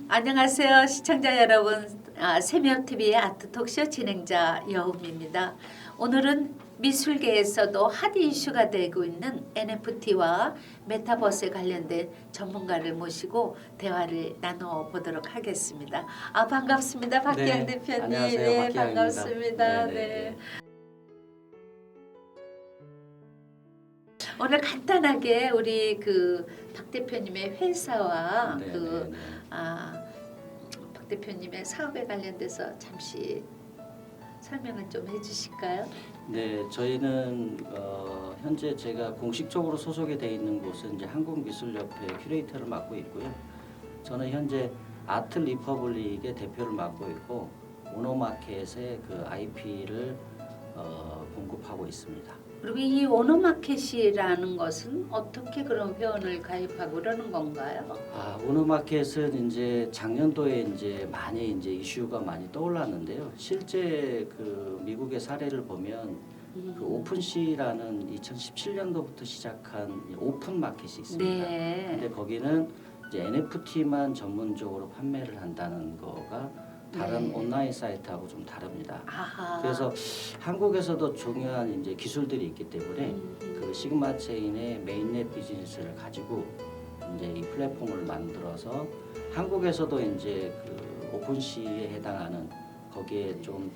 안녕하세요, 시청자 여러분. 세미업TV의 아트톡쇼 진행자 여움입니다. 오늘은 미술계에서도 핫 이슈가 되고 있는 NFT와 메타버스에 관련된 전문가를 모시고 대화를 나눠보도록 하겠습니다. 반갑습니다, 박기양 대표님. 안녕하세요, 네, 박기양입니다. 반갑습니다. 네, 네, 네. 오늘 간단하게 우리 박 대표님의 회사와 네, 네, 네. 박 대표님의 사업에 관련돼서 잠시 설명을 좀 해주실까요? 네, 저희는 현재 제가 공식적으로 소속이 돼 있는 곳은 이제 한국미술협회 큐레이터를 맡고 있고요. 저는 현재 아트 리퍼블릭의 대표를 맡고 있고 오노마켓의 그 IP를 공급하고 있습니다. 그리고 이 오노마켓이라는 것은 어떻게 그런 회원을 가입하고 그러는 건가요? 오노마켓은 이제 작년도에 이제 많이 이제 이슈가 많이 떠올랐는데요. 실제 그 미국의 사례를 보면 그 오픈시라는 2017년도부터 시작한 오픈 마켓이 있습니다. 네. 근데 거기는 이제 NFT만 전문적으로 판매를 한다는 거가 다른 네. 온라인 사이트하고 좀 다릅니다. 아하. 그래서 한국에서도 중요한 이제 기술들이 있기 때문에 음. 그 시그마 체인의 메인넷 비즈니스를 가지고 이제 이 플랫폼을 만들어서 한국에서도 이제 그 오픈시에 해당하는 거기에 좀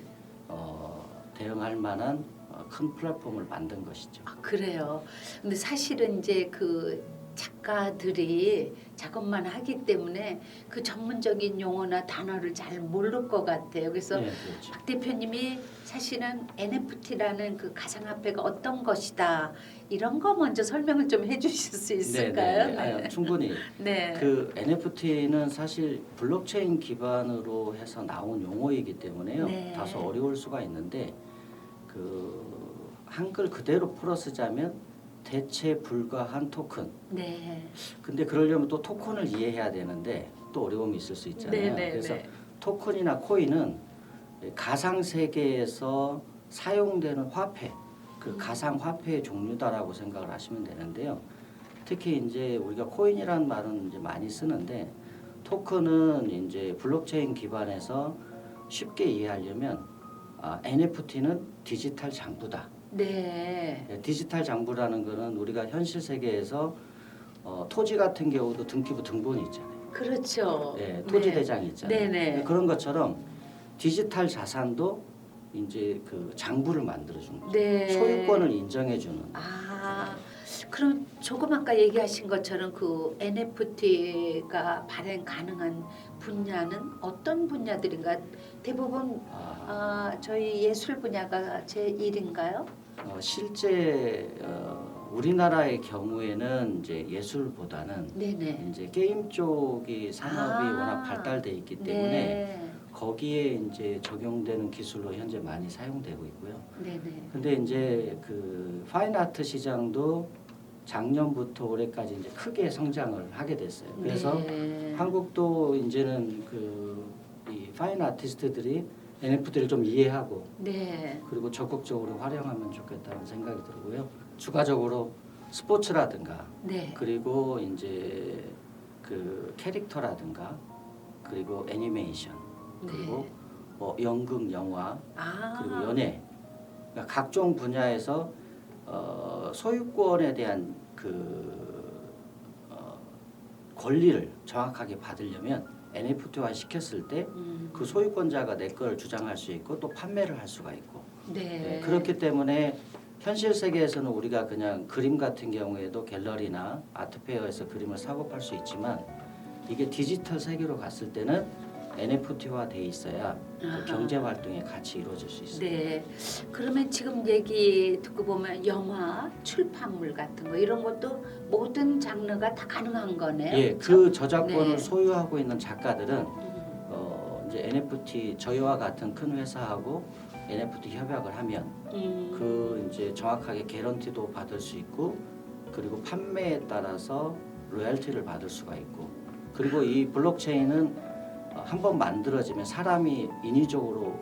대응할 만한 큰 플랫폼을 만든 것이죠. 그래요. 근데 사실은 이제 그 작가들이 작업만 하기 때문에 그 전문적인 용어나 단어를 잘 모를 것 같아요. 그래서 네, 그렇죠. 박 대표님이 사실은 NFT라는 그 가상화폐가 어떤 것이다 이런 거 먼저 설명을 좀 해주실 수 있을까요? 네. 충분히. 네. 그 NFT는 사실 블록체인 기반으로 해서 나온 용어이기 때문에요. 네. 다소 어려울 수가 있는데 그 한글 그대로 풀어 쓰자면 대체 불가한 토큰. 네. 근데 그러려면 또 토큰을 이해해야 되는데 또 어려움이 있을 수 있잖아요. 네. 그래서 토큰이나 코인은 가상 세계에서 사용되는 화폐, 그 가상 화폐의 종류다라고 생각을 하시면 되는데요. 특히 이제 우리가 코인이라는 말은 이제 많이 쓰는데 토큰은 이제 블록체인 기반에서 쉽게 이해하려면 NFT는 디지털 장부다. 네. 디지털 장부라는 거는 우리가 현실 세계에서 토지 같은 경우도 등기부 등본이 있잖아요. 그렇죠. 네, 토지 대장이 있잖아요. 네네. 그런 것처럼 디지털 자산도 이제 그 장부를 만들어주는 거죠. 네. 소유권을 인정해주는. 그럼 조금 아까 얘기하신 것처럼 그 NFT가 발행 가능한 분야는 어떤 분야들인가? 대부분 저희 예술 분야가 제1인가요? 실제 우리나라의 경우에는 이제 예술보다는 네네. 이제 게임 쪽이 산업이 워낙 발달돼 있기 때문에 네. 거기에 이제 적용되는 기술로 현재 많이 사용되고 있고요. 네네. 근데 이제 그 파인 아트 시장도 작년부터 올해까지 이제 크게 성장을 하게 됐어요. 그래서 네. 한국도 이제는 이 파인 아티스트들이 NFT를 좀 이해하고 네. 그리고 적극적으로 활용하면 좋겠다는 생각이 들고요. 추가적으로 스포츠라든가 네. 그리고 이제 그 캐릭터라든가 그리고 애니메이션 그리고 네. 뭐 연극, 영화 그리고 연예 그러니까 각종 분야에서 소유권에 대한 권리를 정확하게 받으려면 NFT화 시켰을 때 그 소유권자가 내 걸 주장할 수 있고 또 판매를 할 수가 있고 네. 그렇기 때문에 현실 세계에서는 우리가 그냥 그림 같은 경우에도 갤러리나 아트페어에서 그림을 사고 팔 수 있지만 이게 디지털 세계로 갔을 때는 NFT화 돼 있어야 그 경제 활동이 같이 이루어질 수 있어요. 네. 그러면 지금 얘기 듣고 보면 영화, 출판물 같은 거 이런 것도 모든 장르가 다 가능한 거네요. 예, 그렇죠? 그 저작권을 네. 소유하고 있는 작가들은 이제 NFT 저희와 같은 큰 회사하고 NFT 협약을 하면 그 이제 정확하게 개런티도 받을 수 있고 그리고 판매에 따라서 로열티를 받을 수가 있고 그리고 이 블록체인은 한번 만들어지면 사람이 인위적으로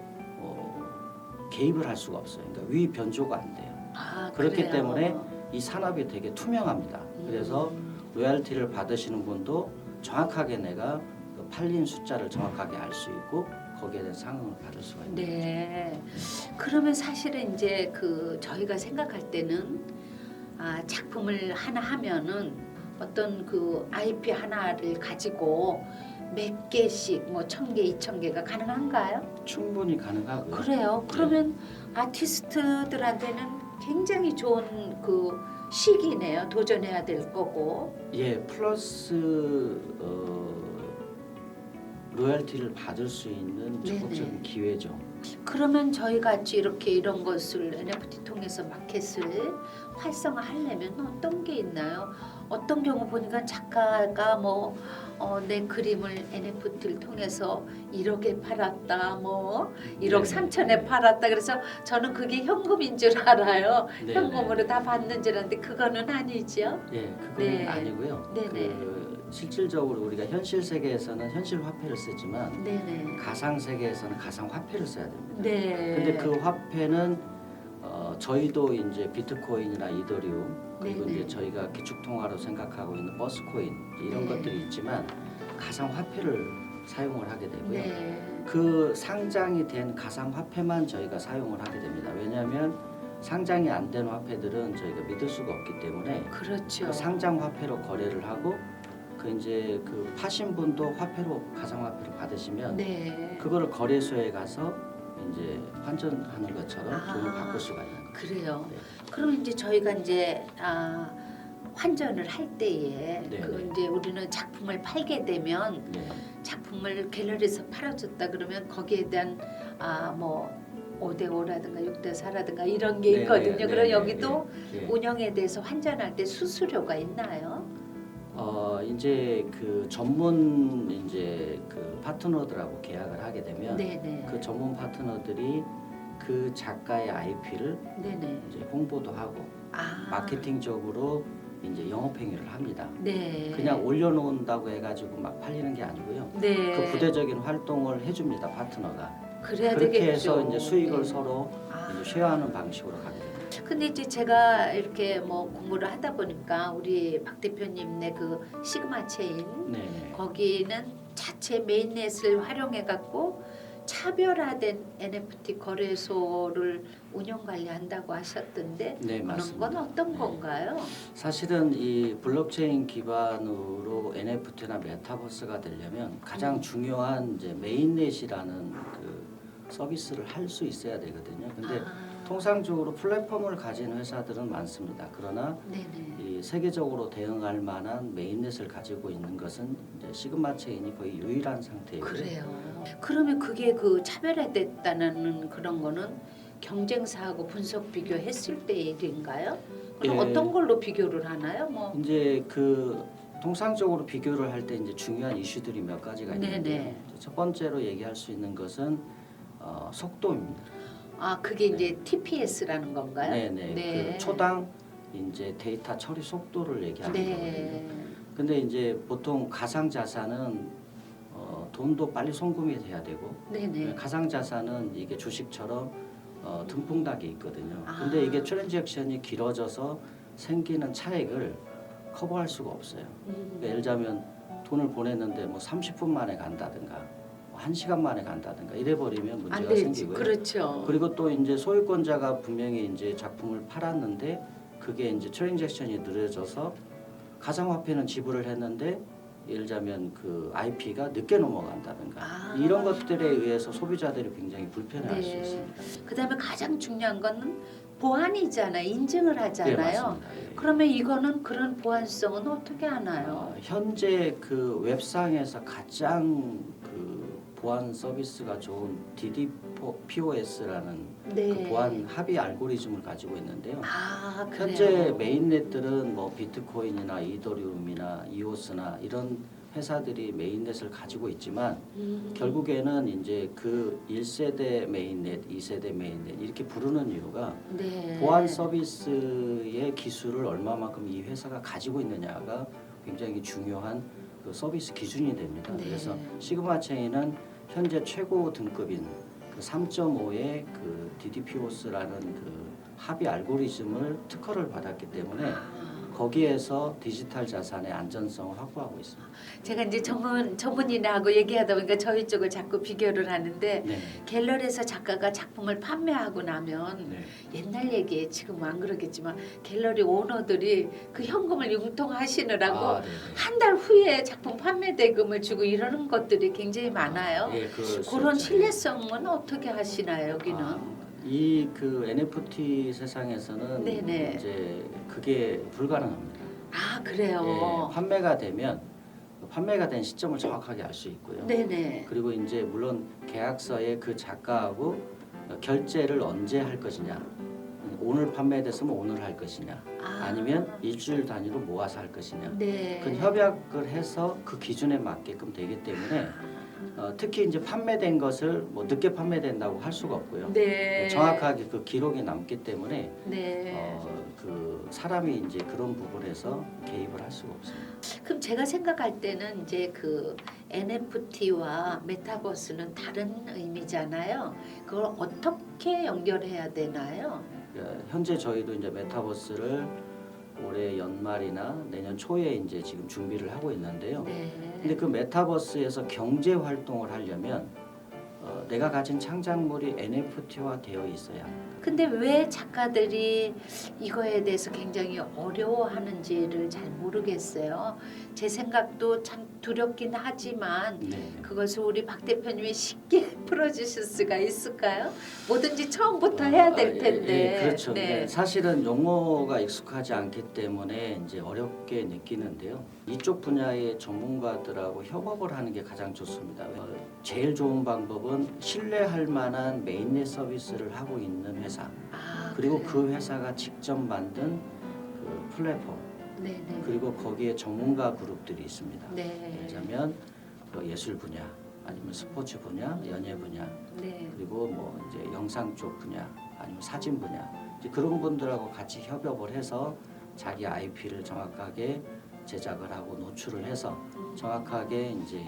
개입을 할 수가 없어요. 그러니까 위 변조가 안 돼요. 그렇기 그래요? 때문에 이 산업이 되게 투명합니다. 그래서 로열티를 받으시는 분도 정확하게 내가 팔린 숫자를 정확하게 알 수 있고 거기에 대한 상응을 받을 수가 있는 네. 그러면 사실은 이제 그 저희가 생각할 때는 작품을 하나 하면은 어떤 그 IP 하나를 가지고 몇 개씩 뭐 1,000개, 2,000개가 가능한가요? 거죠. 충분히 가능하고요. 그래요. 그러면 아티스트들한테는 굉장히 좋은 그 시기네요. 도전해야 될 거고. 예, 플러스 로열티를 받을 수 있는 적극적인 네네. 기회죠. 그러면 저희 같이 이렇게 이런 것을 NFT 통해서 마켓을 활성화하려면 어떤 게 있나요? 어떤 경우 보니까 작가가 뭐 내 그림을 NFT를 통해서 1억에 팔았다, 뭐 1억 네네. 3천에 팔았다. 그래서 저는 그게 현금인 줄 알아요. 네네. 현금으로 다 받는 줄 알았는데 그거는 아니죠. 예, 그건 네. 아니고요. 네네. 그 실질적으로 우리가 현실 세계에서는 현실 화폐를 쓰지만 네네. 가상 세계에서는 가상 화폐를 써야 됩니다. 네. 근데 그 화폐는 저희도 이제 비트코인이나 이더리움 그리고 네네. 이제 저희가 기축통화로 생각하고 있는 버스코인 이런 네. 것들이 있지만 가상 화폐를 사용을 하게 되고요. 네. 그 상장이 된 가상 화폐만 저희가 사용을 하게 됩니다. 왜냐하면 상장이 안 된 화폐들은 저희가 믿을 수가 없기 때문에 그렇죠. 그 상장 화폐로 거래를 하고 그 이제 그 파신 분도 화폐로 가상 화폐로 받으시면 네. 그거를 거래소에 가서 이제 환전하는 것처럼 돈을 아. 바꿀 수가 있는 거죠. 그래요. 네. 그럼 이제 저희가 이제 환전을 할 때에 네, 그 네. 이제 우리는 작품을 팔게 되면 네. 작품을 갤러리에서 팔아줬다 그러면 거기에 대한 뭐 5대5라든가 6대4라든가 이런 게 네, 있거든요. 네, 그럼 네, 여기도 네. 운영에 대해서 환전할 때 수수료가 있나요? 이제 그 전문 이제 그 파트너들하고 계약을 하게 되면 네네. 그 전문 파트너들이 그 작가의 IP를 네네. 이제 홍보도 하고 마케팅적으로 이제 영업 행위를 합니다. 네. 그냥 올려놓는다고 해가지고 막 팔리는 게 아니고요. 네. 그 부대적인 활동을 해줍니다 파트너가. 그래야 그렇게 되겠죠. 해서 이제 수익을 네. 서로 이제 쉐어하는 방식으로 가게 됩니다. 근데 이제 제가 이렇게 뭐 공부를 하다 보니까 우리 박 대표님네 그 시그마 체인 네. 거기는 자체 메인넷을 활용해 갖고 차별화된 NFT 거래소를 운영 관리한다고 하셨던데 네, 그런 맞습니다. 건 어떤 네. 건가요? 사실은 이 블록체인 기반으로 NFT나 메타버스가 되려면 가장 중요한 이제 메인넷이라는 그 서비스를 할 수 있어야 되거든요. 근데 통상적으로 플랫폼을 가진 회사들은 많습니다. 그러나 네네. 이 세계적으로 대응할 만한 메인넷을 가지고 있는 것은 이제 시그마 체인이 거의 유일한 상태예요. 그래요. 그러면 그게 그 차별화됐다는 그런 거는 경쟁사하고 분석 비교했을 때 일인가요? 그럼 예. 어떤 걸로 비교를 하나요? 뭐 이제 그 통상적으로 비교를 할 때 이제 중요한 이슈들이 몇 가지가 있는데요. 네네. 첫 번째로 얘기할 수 있는 것은 속도입니다. 그게 이제 TPS라는 건가요? 네네. 네. 그 초당 이제 데이터 처리 속도를 얘기하는 거거든요. 네. 근데 이제 보통 가상 자산은 돈도 빨리 송금이 돼야 되고 네네. 가상 자산은 이게 주식처럼 등풍닥이 있거든요. 아. 근데 이게 트랜잭션이 길어져서 생기는 차액을 커버할 수가 없어요. 그러니까 예를 들자면 돈을 보냈는데 뭐 30분 만에 간다든가 1시간 만에 간다든가 이래 버리면 안 문제가 되지. 생기고요. 그렇죠. 그리고 또 이제 소유권자가 분명히 이제 작품을 팔았는데 그게 이제 트랜잭션이 느려져서 가상화폐는 지불을 했는데 예를 들자면 그 IP가 늦게 넘어간다든가 이런 것들에 의해서 소비자들이 굉장히 불편해할 수 있습니다. 그다음에 가장 중요한 거는 보안이잖아요. 인증을 네, 하잖아요. 맞습니다. 예. 그러면 이거는 그런 보안성은 어떻게 하나요? 현재 그 웹상에서 가장 그 보안 서비스가 좋은 DDPOS라는 네. 그 보안 합의 알고리즘을 가지고 있는데요. 그래요. 현재 메인넷들은 뭐 비트코인이나 이더리움이나 이오스나 이런 회사들이 메인넷을 가지고 있지만 결국에는 이제 그 1세대 메인넷, 2세대 메인넷 이렇게 부르는 이유가 네. 보안 서비스의 기술을 얼마만큼 이 회사가 가지고 있느냐가 굉장히 중요한 그 서비스 기준이 됩니다. 네. 그래서 시그마 체인은 현재 최고 등급인 그 3.5의 그 DDPOS라는 그 합의 알고리즘을 특허를 받았기 때문에 거기에서 디지털 자산의 안전성을 확보하고 있습니다. 제가 이제 전문인하고 얘기하다 보니까 저희 쪽을 자꾸 비교를 하는데 네. 갤러리에서 작가가 작품을 판매하고 나면 네. 옛날 얘기에 지금은 안 그러겠지만 갤러리 오너들이 그 현금을 융통하시느라고 아, 네네. 한 달 후에 작품 판매 대금을 주고 이러는 것들이 굉장히 많아요. 예, 그런 신뢰성은 어떻게 하시나요, 여기는? 이 그 NFT 세상에서는 네네. 이제 그게 불가능합니다. 아, 그래요. 예, 판매가 되면 판매가 된 시점을 정확하게 알 수 있고요. 네네. 그리고 이제 물론 계약서에 그 작가하고 결제를 언제 할 것이냐, 오늘 판매됐으면 오늘 할 것이냐, 아니면 일주일 단위로 모아서 할 것이냐, 네. 그 협약을 해서 그 기준에 맞게끔 되기 때문에 특히 이제 판매된 것을 뭐 늦게 판매된다고 할 수가 없고요. 네. 정확하게 그 기록이 남기 때문에 네. 그 사람이 이제 그런 부분에서 개입을 할 수가 없습니다. 그럼 제가 생각할 때는 이제 그 NFT와 메타버스는 다른 의미잖아요. 그걸 어떻게 연결해야 되나요? 현재 저희도 이제 메타버스를 올해 연말이나 내년 초에 이제 지금 준비를 하고 있는데요. 네. 근데 그 메타버스에서 경제 활동을 하려면 내가 가진 창작물이 NFT화 되어 있어야 합니다. 근데 왜 작가들이 이거에 대해서 굉장히 어려워하는지를 잘 모르겠어요. 제 생각도 참 두렵긴 하지만 네. 그것을 우리 박 대표님이 쉽게 풀어주실 수가 있을까요? 뭐든지 처음부터 해야 될 텐데. 예, 그렇죠. 네. 네, 사실은 용어가 익숙하지 않기 때문에 이제 어렵게 느끼는데요. 이쪽 분야의 전문가들하고 협업을 하는 게 가장 좋습니다. 제일 좋은 방법은 신뢰할 만한 메인넷 서비스를 하고 있는 회사, 그리고 그래요? 그 회사가 직접 만든 그 플랫폼, 네네. 그리고 거기에 전문가 그룹들이 있습니다. 네. 예를 그 예술 분야, 아니면 스포츠 분야, 연예 분야, 네. 그리고 뭐 이제 영상 쪽 분야, 아니면 사진 분야, 이제 그런 분들하고 같이 협업을 해서 자기 IP를 정확하게 제작을 하고 노출을 해서 정확하게 이제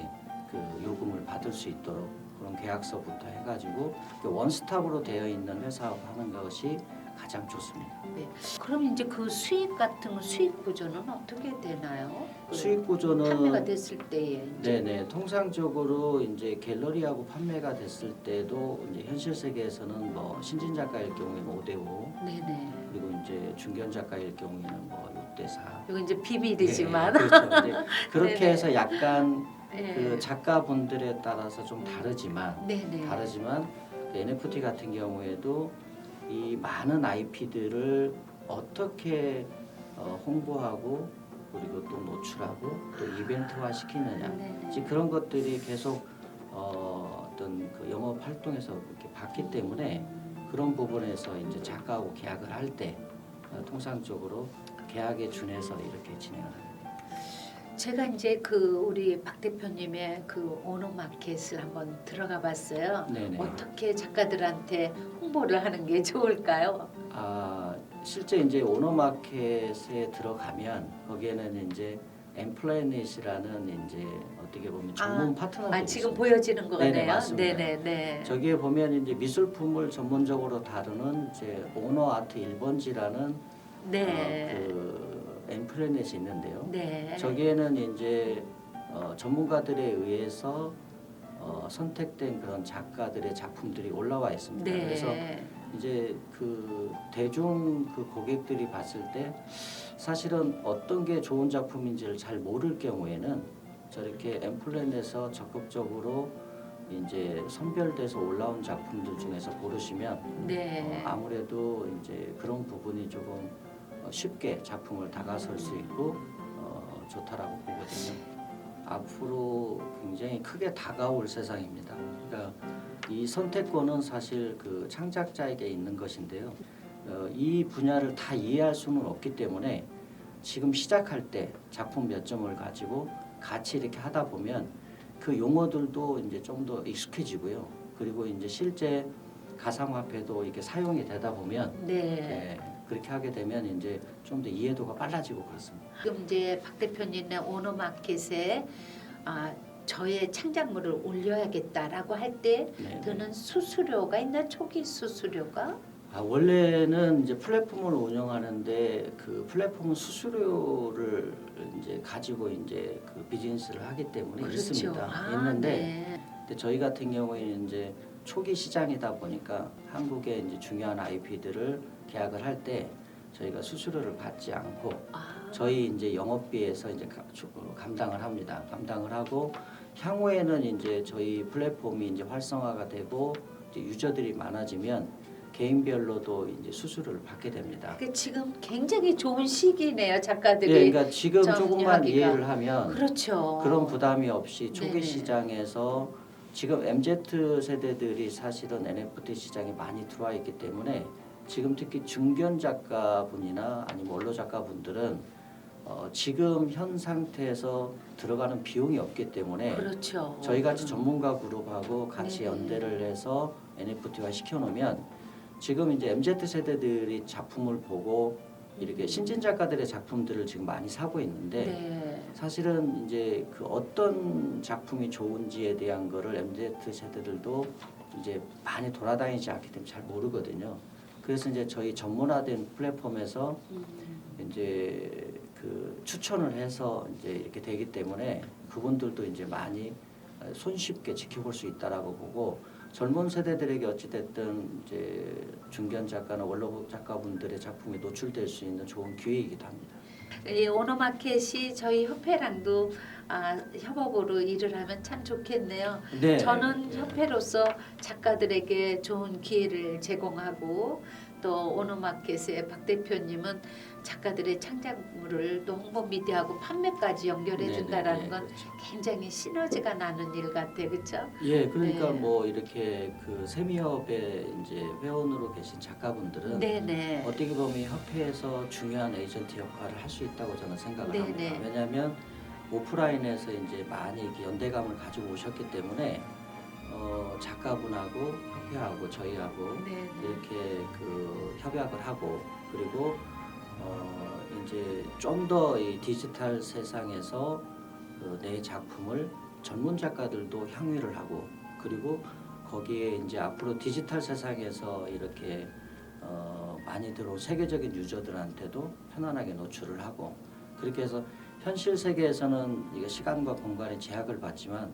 그 요금을 받을 수 있도록 그런 계약서부터 해가지고 원스톱으로 되어 있는 회사하고 하는 것이 가장 좋습니다. 네. 그럼 이제 그 수익 같은 수익 구조는 어떻게 되나요? 그 수익 구조는 판매가 됐을 때에 이제 네네, 통상적으로 이제 갤러리하고 판매가 됐을 때도 이제 현실 세계에서는 뭐 신진 작가일 경우에는 5대5, 네네. 그리고 이제 중견 작가일 경우에는 뭐 6대4. 이거 이제 비밀이지만 그렇죠. 근데 그렇게 네네. 해서 약간 네. 그 작가분들에 따라서 좀 다르지만 네네. 그 NFT 같은 경우에도 이 많은 IP들을 어떻게 홍보하고 그리고 또 노출하고 또 이벤트화 시키느냐, 네네. 이제 그런 것들이 계속 어떤 그 영업 활동에서 이렇게 봤기 때문에 그런 부분에서 이제 작가하고 계약을 할 때 통상적으로 계약에 준해서 이렇게 진행을 합니다. 제가 이제 그 우리 박 대표님의 그 오너마켓을 한번 들어가 봤어요. 네네. 어떻게 작가들한테 홍보를 하는 게 좋을까요? 실제 이제 오너마켓에 들어가면 거기에는 이제 엠플래닛이라는 이제 어떻게 보면 전문 파트너들이 지금 있습니다. 보여지는 거네요. 네네, 맞습니다. 네네. 저기에 보면 이제 미술품을 전문적으로 다루는 이제 오너 아트 1번지라는 네. 그 엠플래닛이 있는데요. 네. 저기에는 이제 전문가들에 의해서 선택된 그런 작가들의 작품들이 올라와 있습니다. 네. 그래서 이제 그 대중 그 고객들이 봤을 때 사실은 어떤 게 좋은 작품인지를 잘 모를 경우에는 저렇게 엠플랜에서 적극적으로 이제 선별돼서 올라온 작품들 중에서 고르시면 네. 아무래도 이제 그런 부분이 조금 쉽게 작품을 다가설 수 있고 좋다라고 보거든요. 앞으로 굉장히 크게 다가올 세상입니다. 그러니까 이 선택권은 사실 그 창작자에게 있는 것인데요. 이 분야를 다 이해할 수는 없기 때문에 지금 시작할 때 작품 몇 점을 가지고 같이 이렇게 하다 보면 그 용어들도 이제 좀 더 익숙해지고요. 그리고 이제 실제 가상화폐도 이렇게 사용이 되다 보면 네. 그렇게 하게 되면 이제 좀 더 이해도가 빨라지고 그렇습니다. 지금 이제 박 대표님의 오너마켓에 저의 창작물을 올려야겠다라고 할 때 네. 드는 수수료가 있나 초기 수수료가? 원래는 이제 플랫폼을 운영하는데 그 플랫폼은 수수료를 이제 가지고 이제 그 비즈니스를 하기 때문에 그렇죠. 있습니다. 있는데 네. 근데 저희 같은 경우에는 이제 초기 시장이다 보니까 한국의 이제 중요한 IP들을 계약을 할 때 저희가 수수료를 받지 않고 저희 이제 영업비에서 이제 감당을 합니다. 감당을 하고 향후에는 이제 저희 플랫폼이 이제 활성화가 되고 이제 유저들이 많아지면 개인별로도 이제 수수료를 받게 됩니다. 그 지금 굉장히 좋은 시기네요, 작가들이. 예, 그러니까 지금 좀 조금만 하기가. 이해를 하면 그렇죠. 그런 부담이 없이 초기 네네. 시장에서 지금 MZ 세대들이 사실은 NFT 시장에 많이 들어와 있기 때문에 지금 특히 중견 작가분이나 아니면 원로 작가분들은 지금 현 상태에서 들어가는 비용이 없기 때문에 그렇죠. 저희 같이 전문가 그룹하고 같이 네. 연대를 해서 NFT화 시켜놓으면 지금 이제 MZ 세대들이 작품을 보고 이렇게 신진 작가들의 작품들을 지금 많이 사고 있는데 네. 사실은 이제 그 어떤 작품이 좋은지에 대한 거를 MZ 세대들도 이제 많이 돌아다니지 않기 때문에 잘 모르거든요. 그래서 이제 저희 전문화된 플랫폼에서 이제 그 추천을 해서 이제 이렇게 되기 때문에 그분들도 이제 많이 손쉽게 지켜볼 수 있다라고 보고 젊은 세대들에게 어찌됐든 이제 중견 작가나 원로 작가분들의 작품이 노출될 수 있는 좋은 기회이기도 합니다. 이 오너마켓이 저희 협회랑도 협업으로 일을 하면 참 좋겠네요. 네. 저는 네. 협회로서 작가들에게 좋은 기회를 제공하고 또 오너마켓의 박 대표님은 작가들의 창작물을 또 홍보 미디어하고 판매까지 연결해 준다라는 네, 건 그렇죠. 굉장히 시너지가 나는 일 같아, 그렇죠? 예, 그러니까 네. 뭐 이렇게 그 세미협에 이제 회원으로 계신 작가분들은 네네. 어떻게 보면 협회에서 중요한 에이전트 역할을 할 수 있다고 저는 생각을 네네. 합니다. 왜냐하면 오프라인에서 이제 많이 이렇게 연대감을 가지고 오셨기 때문에 작가분하고 협회하고 저희하고 네. 이렇게 그 협약을 하고 그리고 이제 좀 더 이 디지털 세상에서 내 작품을 전문 작가들도 향유를 하고 그리고 거기에 이제 앞으로 디지털 세상에서 이렇게 많이 들어온 세계적인 유저들한테도 편안하게 노출을 하고 그렇게 해서 현실 세계에서는 이게 시간과 공간의 제약을 받지만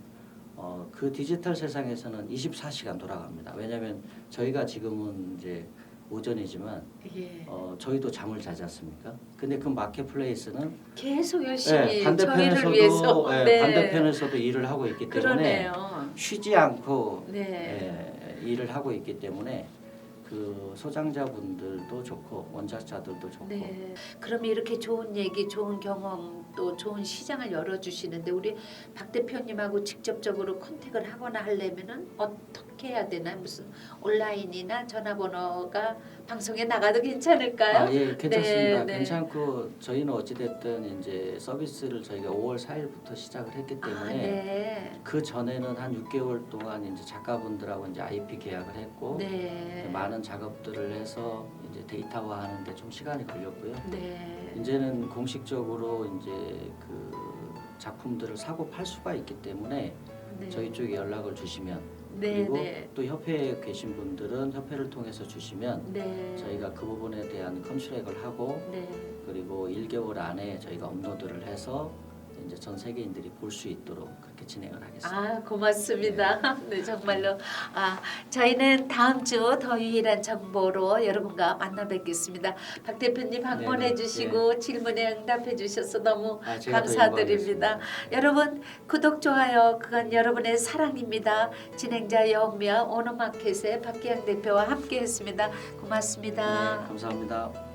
그 디지털 세상에서는 24시간 돌아갑니다. 왜냐하면 저희가 지금은 이제 오전이지만 예. 저희도 잠을 자지 않습니까? 근데 그 마켓플레이스는 계속 열심히 네, 저희를 위해서 반대편에서도 일을 하고 있기 때문에 그러네요. 쉬지 않고 네. 일을 하고 있기 때문에 그 소장자분들도 좋고 원작자들도 좋고 네. 그럼 이렇게 좋은 얘기, 좋은 경험, 또 좋은 시장을 열어주시는데 우리 박 대표님하고 직접적으로 컨택을 하거나 하려면은 어떻게 해야 되나? 무슨 온라인이나 전화번호가 방송에 나가도 괜찮을까요? 예, 괜찮습니다. 네. 괜찮고 저희는 어찌됐든 이제 서비스를 저희가 5월 4일부터 시작을 했기 때문에 네. 그 전에는 한 6개월 동안 이제 작가분들하고 이제 IP 계약을 했고 네. 많은 작업들을 해서 이제 데이터화하는데 좀 시간이 걸렸고요. 네. 이제는 공식적으로 이제 그 작품들을 사고 팔 수가 있기 때문에 네. 저희 쪽에 연락을 주시면 네. 그리고 네. 또 협회에 계신 분들은 협회를 통해서 주시면 네. 저희가 그 부분에 대한 컨트랙을 하고 네. 그리고 1개월 안에 저희가 업로드를 해서 이제 전 세계인들이 볼 수 있도록 그렇게 진행을 하겠습니다. 고맙습니다. 네, 정말로. 저희는 다음 주 더 유일한 정보로 여러분과 만나 뵙겠습니다. 박 대표님 방문해 네네, 주시고 질문에 응답해 주셔서 너무 제가 더 감사드립니다. 영광이었습니다. 여러분 구독, 좋아요 그건 여러분의 사랑입니다. 진행자 여우미와 오너마켓의 박기양 대표와 함께했습니다. 고맙습니다. 네, 감사합니다.